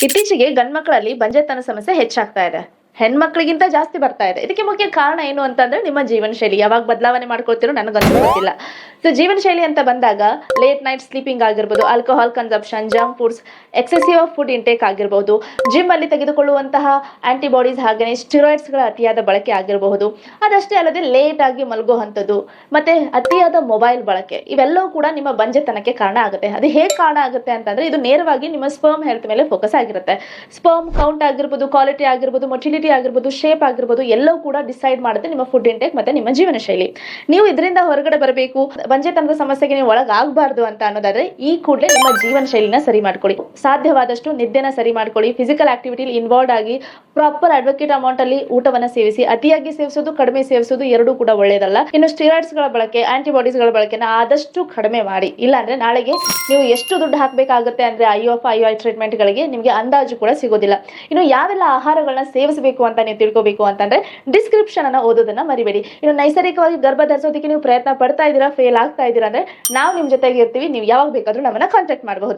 ಇತ್ತೀಚೆಗೆ ಗಂಡ್ಮಕ್ಳಲ್ಲಿ ಬಂಜೆತನ ಸಮಸ್ಯೆ ಹೆಚ್ಚಾಗ್ತಾ ಇದೆ. ಹೆಣ್ಮಕ್ಳಿಗಿಂತ ಜಾಸ್ತಿ ಬರ್ತಾ ಇದೆ. ಇದಕ್ಕೆ ಮುಖ್ಯ ಕಾರಣ ಏನು ಅಂತಂದ್ರೆ ನಿಮ್ಮ ಜೀವನ ಶೈಲಿ. ಯಾವಾಗ ಬದಲಾವಣೆ ಮಾಡ್ಕೊಳ್ತಿರೋ ನನಗಂತೂ ಗೊತ್ತಿಲ್ಲ. ಸೊ ಜೀವನ ಶೈಲಿ ಅಂತ ಬಂದಾಗ ಲೇಟ್ ನೈಟ್ ಸ್ಲೀಪಿಂಗ್ ಆಗಿರ್ಬೋದು, alcohol consumption, junk foods, excessive of food intake ಆಗಿರಬಹುದು, ಜಿಮ್ ಅಲ್ಲಿ ತೆಗೆದುಕೊಳ್ಳುವಂತಹ ಆಂಟಿಬಾಡೀಸ್ ಹಾಗೆ ಸ್ಟಿರಾಯ್ಡ್ಸ್ಗಳ ಅತಿಯಾದ ಬಳಕೆ ಆಗಿರಬಹುದು. ಅದಷ್ಟೇ ಅಲ್ಲದೆ ಲೇಟ್ ಆಗಿ ಮಲಗುವಂಥದ್ದು ಮತ್ತೆ ಅತಿಯಾದ ಮೊಬೈಲ್ ಬಳಕೆ ಇವೆಲ್ಲವೂ ಕೂಡ ನಿಮ್ಮ ಬಂಜೆತನಕ್ಕೆ ಕಾರಣ ಆಗುತ್ತೆ. ಅದು ಹೇಗೆ ಕಾರಣ ಆಗುತ್ತೆ ಅಂತಂದ್ರೆ ಇದು ನೇರವಾಗಿ ನಿಮ್ಮ ಸ್ಪರ್ಮ್ ಹೆಲ್ತ್ ಮೇಲೆ ಫೋಕಸ್ ಆಗಿರುತ್ತೆ. ಸ್ಪರ್ಮ್ ಕೌಂಟ್ ಆಗಿರ್ಬೋದು, ಕ್ವಾಲಿಟಿ ಆಗಿರ್ಬೋದು, ಮೊಟಿಲಿಟಿ ಆಗಿರ್ಬೋದು, ಶೇಪ್ ಆಗಿರ್ಬೋದು, ಎಲ್ಲವೂ ಕೂಡ ಡಿಸೈಡ್ ಮಾಡುತ್ತೆ ನಿಮ್ಮ ಫುಡ್ ಇಂಟೇಕ್ ಮತ್ತೆ ನಿಮ್ಮ ಜೀವನ ಶೈಲಿ. ನೀವು ಇದರಿಂದ ಹೊರಗಡೆ ಬರಬೇಕು, ಬಂಜೆತನದ ಸಮಸ್ಯೆಗೆ ನೀವು ಒಳಗಾಗಬಾರ್ದು ಅಂತ ಅನ್ನೋದಾದ್ರೆ ಈ ಕೂಡಲೇ ನಿಮ್ಮ ಜೀವನ ಶೈಲಿನ ಸರಿ ಮಾಡ್ಕೊಳ್ಳಿ. ಸಾಧ್ಯವಾದಷ್ಟು ನಿದ್ದೆನ ಸರಿ ಮಾಡ್ಕೊಳ್ಳಿ. ಫಿಸಿಕಲ್ ಆಕ್ಟಿವಿಟಿ ಇನ್ವಾಲ್ವ್ ಆಗಿ ಪ್ರಾಪರ್ ಅಡ್ವೊಕೇಟ್ ಅಮೌಂಟ್ ಅಲ್ಲಿ ಊಟವನ್ನ ಸೇವಿಸಿ. ಅತಿಯಾಗಿ ಸೇವಿಸೋದು, ಕಡಿಮೆ ಸೇವಿಸೋದು ಎರಡೂ ಕೂಡ ಒಳ್ಳೆಯದಲ್ಲ. ಇನ್ನು ಸ್ಟಿರಾಯ್ಡ್ಸ್ ಗಳ ಬಳಕೆ, ಆಂಟಿಬಾಡೀಸ್ ಗಳ ಬಳಕೆನ ಆದಷ್ಟು ಕಡಿಮೆ ಮಾಡಿ. ಇಲ್ಲ ಅಂದ್ರೆ ನಾಳೆಗೆ ನೀವು ಎಷ್ಟು ದುಡ್ಡು ಹಾಕಬೇಕಾಗುತ್ತೆ ಅಂದ್ರೆ IUI ಟ್ರೀಟ್ಮೆಂಟ್ ಗಳಿಗೆ ನಿಮಗೆ ಅಂದಾಜು ಕೂಡ ಸಿಗೋದಿಲ್ಲ. ಇನ್ನು ಯಾವೆಲ್ಲ ಆಹಾರಗಳನ್ನ ಸೇವಿಸಬೇಕು ಅಂತ ನೀವು ತಿಳ್ಕೋಬೇಕು ಅಂತಂದ್ರೆ ಡಿಸ್ಕ್ರಿಪ್ಷನ್ ಅನ್ನ ಓದೋದನ್ನ ಮರಿಬೇಡಿ. ಇನ್ನು ನೈಸರ್ಗಿಕವಾಗಿ ಗರ್ಭ ಧರಿಸೋದಕ್ಕೆ ನೀವು ಪ್ರಯತ್ನ ಪಡ್ತಾ ಇದ್ದೀರಾ, ಫೇಲ್ ಆಗ್ತಾ ಇದ್ದೀರಾ ಅಂದ್ರೆ ನಾವು ನಿಮ್ ಜೊತೆಗೆ ಇರ್ತೀವಿ. ನೀವು ಯಾವಾಗ ಬೇಕಾದ್ರೂ ನಮ್ಮನ್ನ ಕಾಂಟ್ಯಾಕ್ಟ್ ಮಾಡಬಹುದು.